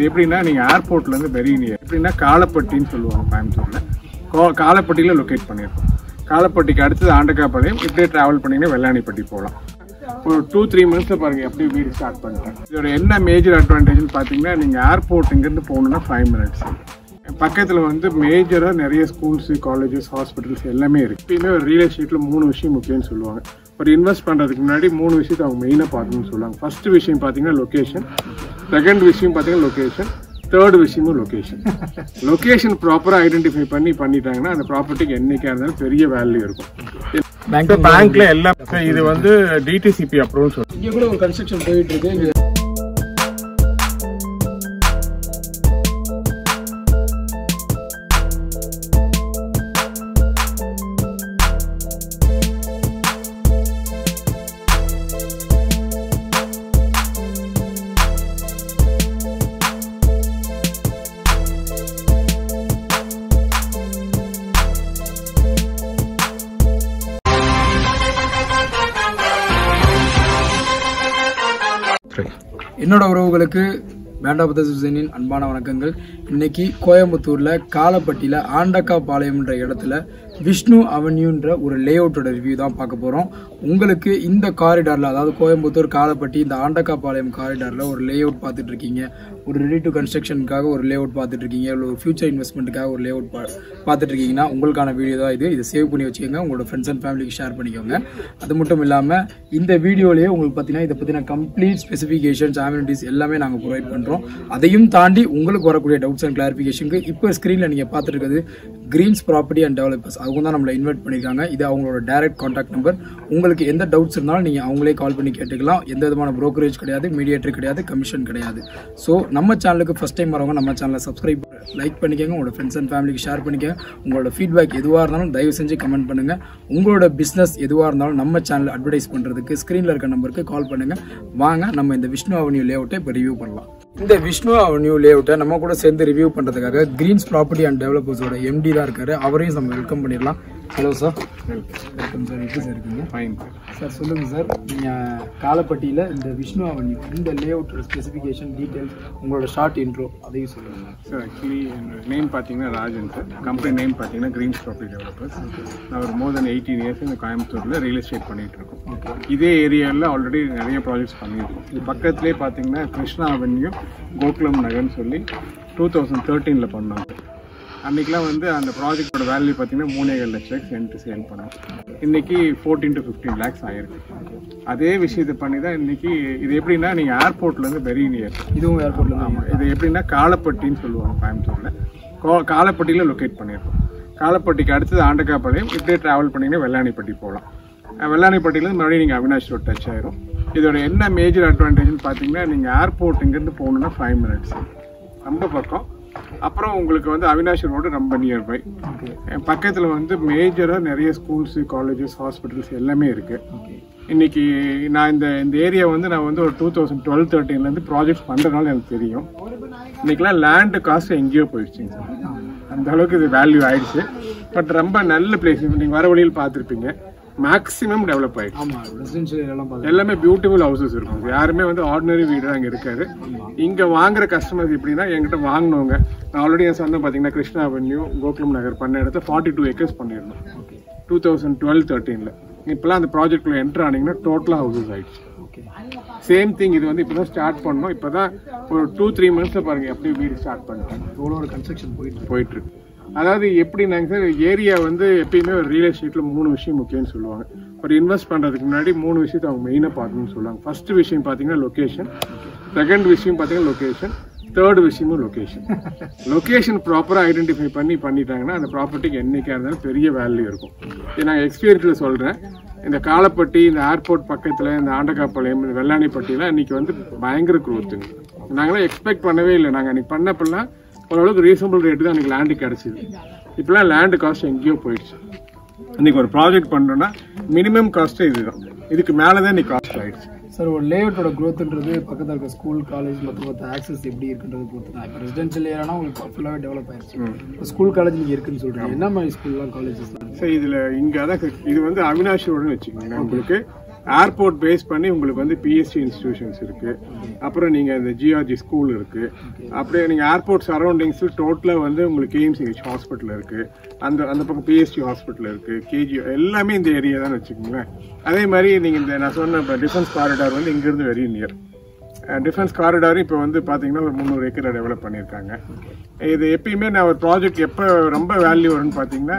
இது எப்படின்னா நீங்கள் ஏர்போர்ட்லேருந்து வெரி நியர், எப்படின்னா காலப்பட்டின்னு சொல்லுவாங்க கோயம்புத்தூரில். காலப்பட்டியில் லொக்கேட் பண்ணியிருக்கோம். காலப்பட்டிக்கு அடுத்தது ஆண்டக்காபாளையம், இப்படியே ட்ராவல் பண்ணிங்கன்னா வெள்ளாணிப்பட்டி போகலாம். ஒரு 2-3 மந்த்ஸில் பாருங்கள் அப்படியே வீடு ஸ்டார்ட் பண்ணிட்டேன். இதோட என்ன மேஜர் அட்வான்டேஜ்னு பார்த்தீங்கன்னா, நீங்கள் ஏர்போர்ட் இங்கேருந்து போகணுன்னா 5 minutes. பக்கத்தில் வந்து மேஜராக நிறைய ஸ்கூல்ஸு, காலேஜஸ், ஹாஸ்பிட்டல்ஸ் எல்லாமே இருக்குது. எப்பயுமே ஒரு ரியல் எஸ்டேட்டில் 3 விஷயம் முக்கியம்னு சொல்லுவாங்க. ஒரு இன்வெஸ்ட் பண்ணுறதுக்கு முன்னாடி 3 விஷயத்தை அவங்க மெயினாக பார்க்கணும்னு சொல்லுவாங்க. ஃபர்ஸ்ட் விஷயம் பார்த்தீங்கன்னா லொக்கேஷன், செகண்ட் விஷயம் பார்த்தீங்கன்னா லொக்கேஷன், தேர்ட் விஷயமும் லொக்கேஷன். லொக்கேஷன் ப்ராப்பராக ஐடென்டிஃபை பண்ணிட்டாங்கன்னா அந்த ப்ராப்பர்ட்டிக்கு என்னைக்கா இருந்தாலும் பெரிய வேல்யூ இருக்கும். பேங்க்ல எல்லாம் இது வந்து டிடிசிபி அப்ரூவல் சொல்லுவாங்க. இங்கே கூட ஒரு கன்ஸ்ட்ரக்ஷன் போயிட்டு இருக்கு. என்னோட உறவுகளுக்கு வேண்டாபுதனின் அன்பான வணக்கங்கள். இன்னைக்கு கோயம்புத்தூர்ல காலப்பட்டியில ஆண்டக்காபாளையம்ன்ற இடத்துல விஷ்ணு அவென்யூன்ற ஒரு லே அவுட்டோட ரிவ்யூ தான் பார்க்க போறோம். உங்களுக்கு இந்த காரிடார்ல, அதாவது கோயம்புத்தூர் காலப்பட்டி இந்த ஆண்டக்காபாளையம் காரிடார்ல ஒரு லே அவுட் பார்த்துட்டு இருக்கீங்க, ஒரு ரெடி டு கன்ஸ்ட்ரக்ஷனுக்காக ஒரு லே அவுட் பார்த்துட்டு இருக்கீங்க, ஒரு ஃபியூச்சர் இன்வெஸ்ட்மெண்ட்டுக்காக ஒரு லே அவுட் பார்த்துட்டு இருக்கீங்கன்னா உங்களுக்கான வீடியோ தான் இது. இதை சேவ் பண்ணி வச்சுக்கோங்க, உங்களோட ஃப்ரெண்ட்ஸ் அண்ட் ஃபேமிலிக்கு ஷேர் பண்ணிக்கோங்க. அது மட்டும் இல்லாமல் இந்த வீடியோலேயே உங்களுக்கு பார்த்தீங்கன்னா இதை பற்றின கம்ப்ளீட் ஸ்பெசிஃபிகேஷன்ஸ், அம்யூனிட்டிஸ் எல்லாமே நாங்கள் ப்ரொவைட் பண்ணுறோம். அதையும் தாண்டி உங்களுக்கு வரக்கூடிய டவுட்ஸ் அண்ட் கிளாரிஃபிகேஷனுக்கு இப்போ ஸ்க்ரீனில் நீங்கள் பார்த்துட்டு இருக்கிறது கிரீன்ஸ் ப்ராப்பர்ட்டி அண்ட் டெவலப்பர்ஸ், அவங்க தான் நம்மளை இன்வைட் பண்ணியிருக்காங்க. இது அவங்களோட டைரக்ட் கான்டாக்ட் நம்பர். உங்களுக்கு எந்த டவுட்ஸ் இருந்தாலும் நீங்கள் அவங்களே கால் பண்ணி கேட்டுக்கலாம். எந்த விதமான ப்ரோக்கரேஜ் கிடையாது, மீடியேட்டர் கிடையாது, கமிஷன் கிடையாது. ஸோ நம்ம சேனலுக்கு ஃபஸ்ட் டைம் வரவங்க நம்ம சேனலை சப்ஸ்கிரைப், லைக் பண்ணிக்கோங்க, உங்களோட ஃப்ரெண்ட்ஸ் அண்ட் ஃபேமிலிக்கு ஷேர் பண்ணிக்கோங்க. உங்களோட ஃபீட்பேக் எதுவாக இருந்தாலும் தயவு செஞ்சு கமெண்ட் பண்ணுங்கள். உங்களோட பிஸ்னஸ் எதுவாக இருந்தாலும் நம்ம சேனல் அட்வர்டைஸ் பண்ணுறதுக்கு ஸ்க்ரீனில் இருக்க நம்பருக்கு கால் பண்ணுங்கள். வாங்க நம்ம இந்த விஷ்ணு அவென்யூ லே அவுட்டை இப்போ ரிவ்யூ பண்ணலாம். இந்த விஷ்ணு அவென்யூ லே அவுட்டை நம்ம கூட சேர்ந்து ரிவ்யூ பண்ணுறதுக்காக கிரீன்ஸ் ப்ராப்பர்ட்டி அண்ட் டெவலப்பர்ஸோட எம்டி தான் இருக்காரு. அவரையும் நம்ம வெல்கம் பண்ணிடலாம். Hello sir. Welcome sir. எப்படி சார் இருக்கீங்க? Fine sir. சொல்லுங்கள் சார், நீங்கள் காலப்பட்டியில் இந்த விஷ்ணு அவென்யூ இந்த லே அவுட் ஸ்பெசிஃபிகேஷன், டீட்டெயில்ஸ், உங்களோட ஷார்ட் இன்ட்ரோ அதையும் சொல்லுங்கள் சார். ஆக்சுவலி என்னோட நேம் பார்த்தீங்கன்னா ராஜன் சார். கம்பெனி நேம் பார்த்தீங்கன்னா கிரீன்ஸ் ப்ராப்பர்ட்டி டெவலப்பர்ஸ். நான் ஒரு மோர் தென் 18 years இந்த கோயம்புத்தூரில் ரியல் எஸ்டேட் பண்ணிகிட்டு இருக்கோம். இதே ஏரியாவில் ஆல்ரெடி நிறைய ப்ராஜெக்ட்ஸ் பண்ணியிருக்கோம். இது பக்கத்துலேயே பார்த்தீங்கன்னா கிருஷ்ணா அவென்யூ, கோகுலம் நகர்னு சொல்லி 2013 பண்ணாங்க. அன்றைக்கெலாம் வந்து அந்த ப்ராஜெக்டோட வேல்யூ பார்த்தீங்கன்னா 3.5 லட்சம் சென்ட் சேல் பண்ணோம். இன்றைக்கி 14 to 15 lakhs ஆகிருக்கு. அதே விஷயத்தை பண்ணி தான் இன்றைக்கி. இது எப்படின்னா நீங்கள் ஏர்போர்ட்லேருந்து வெரி நியர், இதுவும் ஏர்போர்ட்டில். ஆமாம். இது எப்படின்னா காலப்பட்டின்னு சொல்லுவாங்க கோயம்புத்தூரில். காலப்பட்டியில் லொக்கேட் பண்ணியிருக்கோம். காலப்பட்டிக்கு அடுத்தது ஆண்டக்காபாளையம், இப்படியே ட்ராவல் பண்ணிங்கன்னா வெள்ளாணிப்பட்டி போகலாம். வெள்ளாணிப்பட்டியிலேருந்து மறுபடியும் நீங்கள் அவினாஷ் ரோட் டச் ஆயிரும். இதோட என்ன மேஜர் அட்வான்டேஜ்னு பார்த்தீங்கன்னா, நீங்கள் ஏர்போர்ட் இங்கேருந்து போகணுன்னா 5 minutes, ரொம்ப பக்கம். அப்புறம் உங்களுக்கு வந்து அவினாஷ் ரோடு ரொம்ப நியர்பை. பக்கத்தில் வந்து மேஜராக நிறைய ஸ்கூல்ஸு, காலேஜஸ், ஹாஸ்பிட்டல்ஸ் எல்லாமே இருக்குது. இன்றைக்கி நான் இந்த ஏரியா வந்து நான் வந்து ஒரு 2012-13 ப்ராஜெக்ட்ஸ் பண்ணுறதுனால எனக்கு தெரியும். இன்றைக்கெலாம் லேண்டு காஸ்ட் எங்கேயோ போயிடுச்சுங்க சார். அந்த அளவுக்கு இது வேல்யூ ஆயிடுச்சு. பட் ரொம்ப நல்ல பிளேஸ். நீங்கள் வர வழியில் பார்த்துருப்பீங்க, மேக்ஸிமம் டெவலப் ஆகிடுச்சு. எல்லாமே பியூட்டிஃபுல் ஹவுசஸ் இருக்கும். யாருமே வந்து ஆர்டினரி வீடு அங்கே இருக்காது. இங்கே வாங்குற கஸ்டமர்ஸ் எப்படின்னா, என்கிட்ட வாங்கினவங்க, நான் ஆல்ரெடி என் சொன்ன பார்த்தீங்கன்னா கிருஷ்ணா அவென்யூ, கோகுலம் நகர் பண்ண இடத்துல 42 acres பண்ணியிருந்தோம் 2012-13. இப்போலாம் அந்த ப்ராஜெக்ட்ல என்ட்ரு ஆனீங்கன்னா டோட்டலாக ஹவுசஸ் ஆகிடுச்சு. சேம் திங் இது வந்து இப்போ தான் ஸ்டார்ட் பண்ணோம். இப்போ தான் ஒரு 2-3 monthஸில் பாருங்கள் எப்படி வீடு ஸ்டார்ட் பண்ணிட்டாங்க. எவ்வளோ ஒரு கன்ஸ்ட்ரக்ஷன் போயிட்டுருக்கு. அதாவது எப்படின்னாங்க சார், ஏரியா வந்து எப்பயுமே ஒரு ரியல் எஸ்டேட்டில் 3 விஷயம் முக்கியம்னு சொல்லுவாங்க. ஒரு இன்வெஸ்ட் பண்ணுறதுக்கு முன்னாடி 3 விஷயத்தை அவங்க மெயினாக பார்க்கணும்னு சொல்லுவாங்க. ஃபர்ஸ்ட் விஷயம் பார்த்தீங்கன்னா லொக்கேஷன், செகண்ட் விஷயம் பார்த்தீங்கன்னா லொக்கேஷன், தேர்ட் விஷயமும் லொக்கேஷன். லொக்கேஷன் ப்ராப்பராக ஐடென்டிஃபை பண்ணிட்டாங்கன்னா அந்த ப்ராப்பர்ட்டிக்கு என்றைக்கா இருந்தாலும் பெரிய வேல்யூ இருக்கும். இது நான் எக்ஸ்பீரியன்ஸில் சொல்கிறேன். இந்த காலப்பட்டி, இந்த ஏர்போர்ட் பக்கத்தில், இந்த ஆண்டக்காபாளையம், இந்த வெள்ளாணிப்பட்டிலாம் இன்றைக்கி வந்து பயங்கர குரோத்துங்க. நாங்களாம் எக்ஸ்பெக்ட் பண்ணவே இல்லை. நாங்கள் அன்றைக்கி பண்ணப்பெல்லாம் ஓரளவுக்கு ரீசனபிள் ரேட்டு தான் அன்றைக்கி லேண்டு கிடச்சிது. இப்போலாம் லேண்டு காஸ்ட் எங்கேயோ போயிடுச்சு. இன்றைக்கி ஒரு ப்ராஜெக்ட் பண்ணுறோன்னா மினிமம் காஸ்ட்டு இதுதான். இதுக்கு மேலே தான் இன்றைக்கி காஸ்ட் ஆகிடுச்சு. சார், ஒரு லேஅவுட்டோட க்ரோத்ன்றது பக்கத்தில் இருக்க ஸ்கூல், காலேஜ் மற்ற ஆக்சஸ் எப்படி இருக்குன்றது பொறுத்து தான். இப்போ ரெசிடென்ஷியல் ஏரியானா உங்களுக்கு ஃபுல்லாகவே டெவலப் ஆயிடுச்சு. இப்போ ஸ்கூல், காலேஜ் நீங்கள் இருக்குன்னு சொல்கிறீங்க. என்ன மாதிரி ஸ்கூல்லாம், காலேஜஸ் தான் சார்? இதில் இங்கே தான் இது வந்து அவினாஷ் ரோடுன்னு வச்சுக்கோங்க. உங்களுக்கு ஏர்போர்ட் பேஸ் பண்ணி உங்களுக்கு வந்து பிஎஸ்சி இன்ஸ்டிடியூஷன்ஸ் இருக்கு. அப்புறம் நீங்க இந்த ஜிஆர்ஜி ஸ்கூல் இருக்கு. அப்படியே நீங்க ஏர்போர்ட் சரௌண்டிங்ஸ் டோட்டலா வந்து உங்களுக்கு கேஎம்சிஹெச் ஹாஸ்பிட்டல் இருக்கு. அந்த பக்கம் பிஎஸ்டி ஹாஸ்பிட்டல் இருக்கு. கேஜி எல்லாமே இந்த ஏரியா தான் வச்சுக்கோங்களேன். அதே மாதிரி நீங்க இந்த நான் சொன்ன டிஃபென்ஸ் காரிடார் வந்து இங்கிருந்து வெரி நியர். டிஃபென்ஸ் காரிடார் இப்போ வந்து பார்த்தீங்கன்னா ஒரு 300 ஏக்கரை டெவலப் பண்ணியிருக்காங்க. இது எப்பயுமே நான் ஒரு ப்ராஜெக்ட் எப்போ ரொம்ப வேல்யூ வரும்னு பார்த்தீங்கன்னா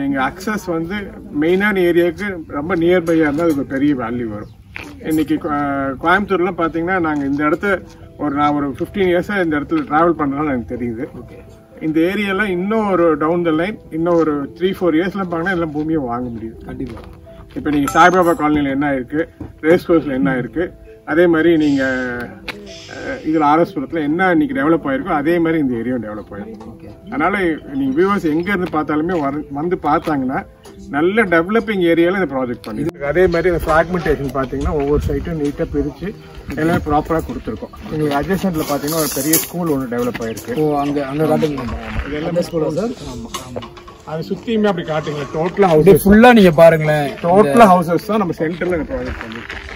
நீங்கள் அக்சஸ் வந்து மெயினான ஏரியாவுக்கு ரொம்ப நியர்பையாக இருந்தால் அதுக்கு பெரிய வேல்யூ வரும். இன்னைக்கு கோயம்புத்தூர்லாம் பார்த்தீங்கன்னா நாங்கள் இந்த இடத்த நான் ஒரு 15 இயர்ஸாக இந்த இடத்துல ட்ராவல் பண்ணுறதுனால எனக்கு தெரியுது. இந்த ஏரியாலாம் இன்னும் ஒரு டவுன் த லைன் இன்னும் ஒரு 3-4 இயர்ஸ்லாம் பார்த்தீங்கன்னா எல்லாம் பூமியை வாங்க முடியும் கண்டிப்பாக. இப்போ நீங்கள் சாய்பாபா காலனியில் என்ன இருக்குது, ரேஸ் கோர்ஸில் என்ன இருக்குது, அதே மாதிரி நீங்கள் இதில் ஆர்எஸ்புரத்தில் என்ன இன்னைக்கு டெவலப் ஆயிருக்கோ அதே மாதிரி இந்த ஏரியாவும் டெவலப் ஆயிருக்கும். அதனால நீங்கள் வியூவர்ஸ் எங்கேருந்து பார்த்தாலுமே வந்து பார்த்தாங்கன்னா நல்ல டெவலப்பிங் ஏரியாவில் இந்த ப்ராஜெக்ட் பண்ணிருக்கு. அதே மாதிரி இந்த ஃப்ராக்மெண்டேஷன் பார்த்தீங்கன்னா ஒவ்வொரு சைட்டும் நீட்டாக பிரித்து எல்லாமே ப்ராப்பராக கொடுத்துருக்கோம். எங்களுக்கு அட்ஜஸ்டன்ட்ல பார்த்தீங்கன்னா ஒரு பெரிய ஸ்கூல் ஒன்று டெவலப் ஆயிருக்கு. அங்கே காட்டுங்க. இது எல்லாமே ஸ்கூல் சார். ஆமாம், அது சுற்றியுமே அப்படி காட்டுங்க. டோட்டலாக ஹவுஸ் ஃபுல்லாக நீங்கள் பாருங்களேன். டோட்டலாக ஹவுசஸ் தான் நம்ம சென்டரில் இந்த ப்ராஜெக்ட் பண்ணிருக்கோம்.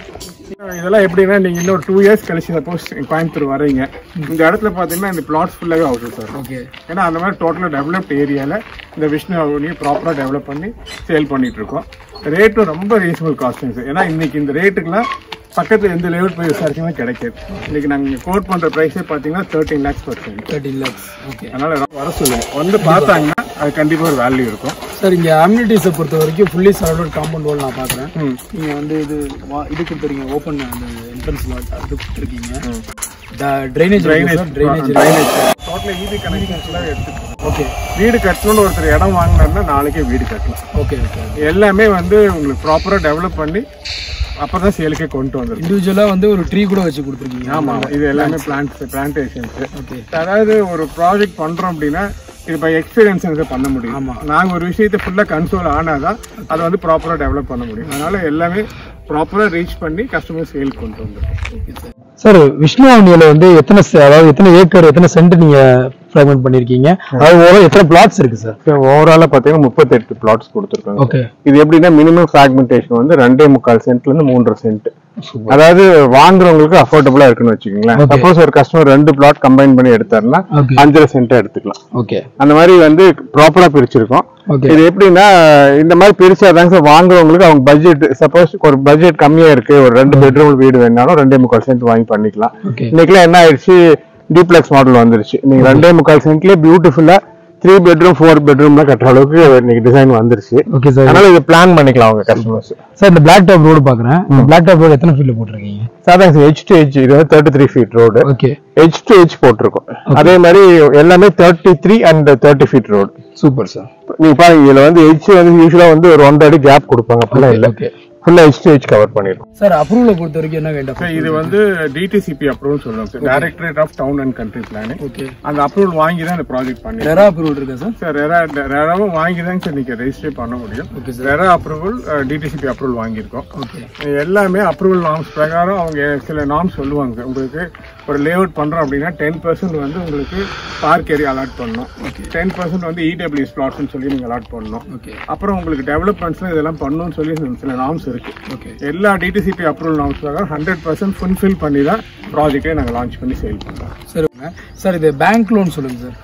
இதெல்லாம் எப்படின்னா நீங்க இன்னொரு 2 இயர்ஸ் கழிச்சு சப்போஸ் கோயம்புத்தூர் வரீங்க, இந்த இடத்துல பாத்தீங்கன்னா இந்த பிளாட்ஸ் ஃபுல்லாவே ஹவுசஸ் சார். ஓகே, ஏன்னா அந்த மாதிரி டோட்டலா டெவலப்ட் ஏரியால இந்த விஷ்ணு அவனியை ப்ராப்பரா டெவலப் பண்ணி சேல் பண்ணிட்டு இருக்கோம். ரேட்டும் ரொம்ப ரீசனபிள் காஸ்டிங் சார். ஏன்னா இன்னைக்கு இந்த ரேட்டுக்குலாம் பக்கத்துல எந்த லேஅவுட் போய் விசாரிச்சுமே கிடைக்காது. இன்னைக்கு நாங்க கோட் பண்ற பிரைஸே பாத்தீங்கன்னா 13 lakhs per cent. 13 lakhs. Okay, அதனால வர சொல்லுங்க, வந்து பார்த்தாங்கன்னா அது கண்டிப்பா ஒரு வேல்யூ இருக்கும் சார். இங்க அம்யூனிட்டிஸை பொறுத்த வரைக்கும் ஃபுல்லி சரௌண்டட் காம்பவுண்ட் வால் நான் பாக்குறேன். நீங்க வந்து இது கொடுத்துருக்கீங்க, ஓப்பன் அந்த என்ட்ரன்ஸ் லாட் அது கொடுத்துருக்கீங்க. ட்ரைனேஜ் டோட்டலா ஈபி கனெக்ஷன்ஸ் எல்லாம் எடுத்துக்கோங்க. ஓகே, வீடு கட்டணும்னு ஒருத்தர் இடம் வாங்கினாருன்னா நாளைக்கே வீடு கட்டலாம். ஓகே, எல்லாமே வந்து உங்களுக்கு ப்ராப்பரா டெவலப் பண்ணி அப்பதான் சேலுக்கே கொண்டு வந்துடும். இண்டிவிஜுவலா வந்து ஒரு ட்ரீ கூட வச்சு கொடுத்துருக்கீங்க. ஆமா, இது எல்லாமே பிளான்டேஷன்ஸ். அதாவது ஒரு ப்ராஜெக்ட் பண்றோம் அப்படின்னா இது பை எக்ஸ்பீரியன்ஸ் பண்ண முடியும். ஆமா, நாங்க ஒரு விஷயத்தை ஃபுல்லா கன்சோல் ஆனாதான் அதை வந்து ப்ராப்பரா டெவலப் பண்ண முடியும். அதனால எல்லாமே ப்ராப்பரா ரீச் பண்ணி கஸ்டமர் சேல் கொண்டு வந்துடும். சார், விஷ்ணு அவனியில வந்து எத்தனை ஏக்கர் எத்தனை சென்ட் நீங்க ஃப்ராக்மெண்ட் பண்ணிருக்கீங்க? அதாவது எத்தனை பிளாட்ஸ் இருக்கு சார்? ஓவராலா பாத்தீங்கன்னா 38 பிளாட்ஸ் கொடுத்துருக்காங்க. ஓகே, இது எப்படின்னா மினிமம் ஃப்ராக்மெண்டேஷன் வந்து 2.25 சென்ட்ல இருந்து 3.5 சென்ட். அதாவது வாங்குறவங்களுக்கு அஃபோர்டபுளா இருக்குன்னு வச்சுக்கோங்களேன். சப்போஸ் ஒரு கஸ்டமர் 2 பிளாட் கம்பைன் பண்ணி எடுத்தாருன்னா 5.5 சென்ட் எடுத்துக்கலாம். ஓகே, அந்த மாதிரி வந்து ப்ராப்பரா பிரிச்சிருக்கோம். இது எப்படின்னா இந்த மாதிரி பிரிச்சாதாங்க சார் வாங்குறவங்களுக்கு அவங்க பட்ஜெட், சப்போஸ் ஒரு பட்ஜெட் கம்மியா இருக்கு, ஒரு 2 பெட்ரூம் வீடு வேணாலும் 2.25 சென்ட் வாங்கி பண்ணிக்கலாம். இன்னைக்குலாம் என்ன ஆயிடுச்சு, டிப்ளெக்ஸ் மாடல் வந்துருச்சு. நீங்க 2.25 சென்ட்லயே பியூட்டிஃபுல்லா 3 bedroom 4 bedroom கட்டுற அளவுக்கு இன்னைக்கு டிசைன் வந்துருச்சு. ஓகே சார், அதனால இதை பிளான் பண்ணிக்கலாம் அவங்க கஸ்டமர்ஸ். சார், இந்த பிளாக் டாப் ரோடு பாக்குறேன். பிளாக் டாப் ரோடு எத்தனை ஃபீட்ல போட்டிருக்கீங்க? சாதாரண H to H இது 33 feet road. Okay, H to H போட்டிருக்கோம். அதே மாதிரி எல்லாமே 33 and 30 feet road. Super sir. நீங்க பாருங்க, இதுல வந்து H வந்து யூசுவலா வந்து ஒரு 1 அடி கேப் கொடுப்பாங்க, அப்படிலாம் இல்ல. ஓகே, ஃபுல்லா H to H கவர் பண்ணிருக்கோம். சார், அப்ரூவல் பொறுத்த வரைக்கும் என்ன வேண்டாம்? இது வந்து DTCP அப்ரூவல் சொல்லுவாங்க sir, directorate of town and country planning. Okay, அந்த அப்ரூவல் வாங்கி தான் இந்த ப்ராஜெக்ட் பண்ணி. ரெரா அப்ரூவல் இருக்கா சார்? சார், ரெராவும் வாங்கி தான் சார் நீங்க ரெஜிஸ்டர் பண்ண முடியும். Okay sir, RERA approval DTCP approval வாங்கியிருக்கோம். ஓகே, எல்லாமே அப்ரூவல் நார்ம்ஸ் பிரகாரம் அவங்க சில நார்ம்ஸ் சொல்லுவாங்க. உங்களுக்கு ஒரு லேஅவுட் பண்றோம் அப்படின்னா 10% வந்து உங்களுக்கு பார்க் ஏரியா அலாட் பண்ணணும். 10% வந்து EWS பிளாட்ஸ்னு சொல்லி நீங்க அலாட் பண்ணணும். அப்புறம் உங்களுக்கு டெவலப்மெண்ட்ஸ்ல இதெல்லாம் பண்ணணும்னு சொல்லி சில நார்ம்ஸ் இருக்கு. ஓகே, எல்லா DTCP அப்ரூவல் நார்ம்ஸ் பிரகாரம் 100% ஃபுல்ஃபில் பண்ணி தான் ப்ராஜெக்டை நாங்க லான்ச் பண்ணி சேல் பண்றோம். சரிங்க சார், இது பேங்க் லோன் சொல்லுங்க சார்.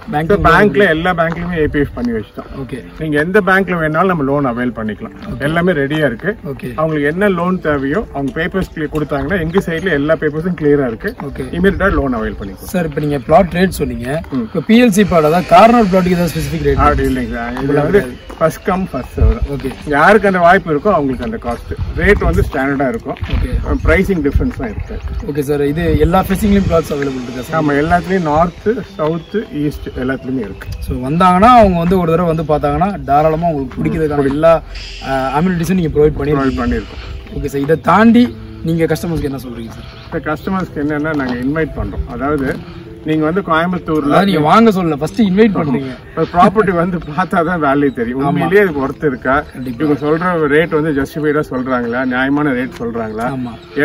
பேங்க்ல எல்லா பேங்க்லயுமே APF பண்ணி வச்சிட்டோம். ஓகே, நீங்க எந்த பேங்க்ல வேணாலும் நம்ம லோன் அவைல் பண்ணிக்கலாம். எல்லாமே ரெடியா இருக்கு. ஓகே, அவங்களுக்கு என்ன லோன் தேவையோ அவங்க பேப்பர்ஸ் கொடுத்தாங்கன்னா எங்க சைடுல எல்லா பேப்பர்ஸும் கிளியரா இருக்கு. ஓகே, இமிடியேட்டா லோன் அவைல் பண்ணிக்கலாம். சார், இப்போ நீங்க பிளாட் ரேட் சொன்னீங்க. இப்போ PLC பிளாட் அதாவது கார்னர் பிளாட்டுக்கு ஏதாவது ஸ்பெசிஃபிக் ரேட்? அப்படி இல்லைங்க சார், இதுல வந்து first come first serve. Okay, யாருக்கு அந்த வாய்ப்பு இருக்கோ அவங்களுக்கு அந்த காஸ்ட் ரேட் வந்து ஸ்டாண்டர்டா இருக்கும். ஓகே, பிரைசிங் டிஃபரன்ஸ் தான் இருக்கு. ஓகே சார், இது எல்லா ஃபேசிங்லயும் பிளாட்ஸ் அவைலபிள் இருக்கா சார்? ஆமா, எல்லாத்துலயும் நார்த், சவுத், ஈஸ்ட் எல்லாத்துலயுமே இருக்கு. ஸோ வந்தாங்கன்னா அவங்க வந்து ஒரு தடவை வந்து பார்த்தாங்கன்னா தாராளமா உங்களுக்கு பிடிக்கிறதுக்கான எல்லா அம்யூனிட்டிஸும் நீங்க ப்ரொவைட் பண்ணிருக்கோம். ஓகே சார், இதை தாண்டி நீங்க கஸ்டமர்ஸ்க்கு என்ன சொல்றீங்க சார்? இப்போ கஸ்டமர்ஸ்க்கு என்னன்னா நாங்க இன்வைட் பண்றோம். அதாவது நீங்க வந்து கோயம்புத்தூர்ல நீங்க வாங்க சொல்லல, ஃபர்ஸ்ட் இன்வைட் பண்றீங்க. ப்ராப்பர்ட்டி வந்து பார்த்தாதான் வேல்யூ தெரியும். உண்மையிலேயே அதுக்கு ஒர்த் இருக்கா, இவங்க சொல்ற ரேட் வந்து ஜஸ்டிஃபைடா சொல்றாங்களா, நியாயமான ரேட் சொல்றாங்களா,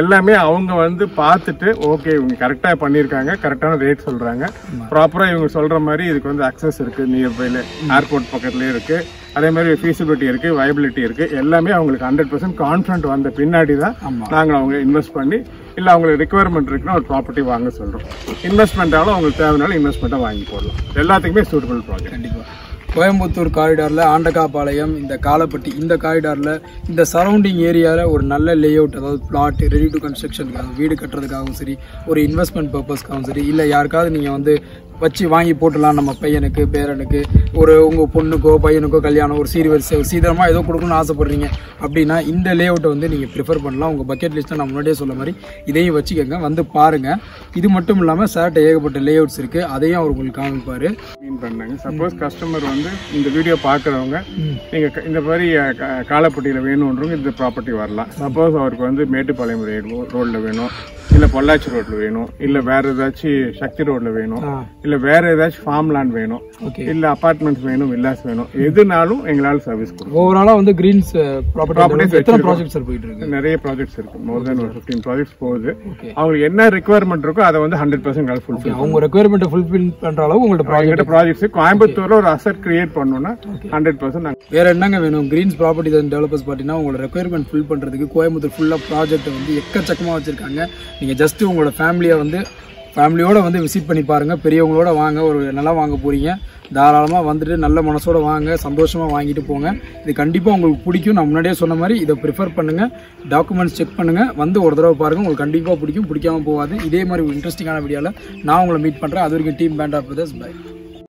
எல்லாமே அவங்க வந்து பார்த்துட்டு ஓகே இவங்க கரெக்டா பண்ணிருக்காங்க, கரெக்டான ரேட் சொல்றாங்க, ப்ராப்பரா இவங்க சொல்ற மாதிரி இதுக்கு வந்து அக்சஸ் இருக்கு, நியர்பைல ஏர்போர்ட் பக்கத்துலயே இருக்கு, அதே மாதிரி ஃபீசிபிலிட்டி இருக்குது, வயபிலிட்டி இருக்குது, எல்லாமே அவங்களுக்கு 100% கான்ஃபிடன்ட் வந்த பின்னாடி தான் நாங்கள் அவங்க இன்வெஸ்ட் பண்ணி இல்லை அவங்களுக்கு ரிக்குவயர்மெண்ட் இருக்குன்னா ஒரு ப்ராப்பர்ட்டி வாங்க சொல்கிறோம். இன்வெஸ்ட்மெண்ட்டாலும் அவங்களுக்கு தேவைனாலும் இன்வெஸ்ட்மெண்ட்டாக வாங்கி போடலாம். எல்லாத்துக்குமே சூட்டபிள் ப்ராஜெக்ட். கண்டிப்பாக கோயம்புத்தூர் காரிடாரில் ஆண்டக்காபாளையம் இந்த காலப்பட்டி இந்த காரிடாரில் இந்த சரௌண்டிங் ஏரியாவில் ஒரு நல்ல லே அவுட், அதாவது பிளாட் ரெடி டு கன்ஸ்ட்ரக்ஷனுக்காக வீடு கட்டுறதுக்காகவும் சரி, ஒரு இன்வெஸ்ட்மெண்ட் பர்பஸ்க்காகவும் சரி, இல்லை யாருக்காவது நீங்கள் வந்து வச்சு வாங்கி போட்டுலாம் நம்ம பையனுக்கு பேரனுக்கு ஒரு உங்கள் பொண்ணுக்கோ பையனுக்கோ கல்யாணம் ஒரு சீர்வரிசை ஒரு சீக்கிரமாக ஏதோ கொடுக்கணும்னு ஆசைப்படுறீங்க அப்படின்னா இந்த லே அவுட்டை வந்து நீங்கள் ப்ரிஃபர் பண்ணலாம். உங்கள் பக்கெட் லிஸ்ட்டை நான் முன்னாடியே சொல்ல மாதிரி இதையும் வச்சுக்கோங்க, வந்து பாருங்கள். இது மட்டும் இல்லாமல் சார்ட்ட ஏகப்பட்ட லே அவுட்ஸ் இருக்குது, அதையும் அவர் உங்களுக்கு காமிப்பார். மீன் பண்ணாங்க. சப்போஸ் கஸ்டமர் வந்து இந்த வீடியோ பார்க்குறவங்க நீங்கள் இந்த மாதிரி காலப்பட்டியில் வேணுன்றவங்க இந்த ப்ராப்பர்ட்டி வரலாம். சப்போஸ் அவருக்கு வந்து மேட்டுப்பாளையம் ரோடில் வேணும், இல்லை பொள்ளாச்சி ரோட்டில் வேணும், இல்லை வேற ஏதாச்சும் சக்தி ரோட்டில் வேணும், இல்லை வேற ஏதாச்சும் ஃபார்ம் லேண்ட் வேணும், இல்லை அபார்ட்மெண்ட்ஸ் வேணும், வில்லாஸ் வேணும், எதுனாலும் எங்களால் சர்வீஸ் கொடுக்கும். ஓவராலாக வந்து கிரீன்ஸ் ப்ராப்பர்ட்டிஸ் எத்தனை ப்ராஜெக்ட்ஸ் போயிட்டு இருக்கு? நிறைய ப்ராஜெக்ட்ஸ் இருக்கு, மோர் தென் 15 ப்ராஜெக்ட்ஸ் போகுது. அவங்களுக்கு என்ன ரிக்குவயர்மெண்ட் இருக்கோ அதை வந்து 100% ஃபுல்ஃபில் அவங்க ரெக்குவயர்மெண்ட் ஃபுல்ஃபில் பண்ற அளவு உங்கள்ட்ட ப்ராஜெக்ட்ஸ் கோயம்புத்தூர்ல ஒரு அசெட் கிரியேட் பண்ணணும்னா 100%. வேற என்னங்க வேணும்? கிரீன்ஸ் ப்ராப்பர்ட்டிஸ் அண்ட் டெவலப்பர்ஸ் பார்த்தீங்கன்னா உங்களோட ரெக்குவயர்மெண்ட் ஃபில் பண்றதுக்கு கோயம்புத்தூர் ஃபுல்லா ப்ராஜெக்ட் வந்து எக்கச்சக்கமா வச்சிருக்காங்க. நீங்க ஜஸ்ட் உங்களோட ஃபேமிலியோட வந்து விசிட் பண்ணி பாருங்க. பெரியவங்களோட வாங்க, ஒரு நல்லா வாங்க போறீங்க, தாராளமாக வந்துட்டு நல்ல மனசோட வாங்க, சந்தோஷமாக வாங்கிட்டு போங்க. இது கண்டிப்பாக உங்களுக்கு பிடிக்கும். நான் முன்னாடியே சொன்ன மாதிரி இதை ப்ரிஃபர் பண்ணுங்கள், டாக்குமெண்ட்ஸ் செக் பண்ணுங்கள், வந்து ஒரு தடவை பாருங்கள், உங்களுக்கு கண்டிப்பாக பிடிக்கும், பிடிக்காமல் போகாது. இதே மாதிரி ஒரு இன்ட்ரெஸ்டிங்கான வீடியோவில் நான் உங்களை மீட் பண்ணுறேன். அது வரைக்கும் team band of brothers by.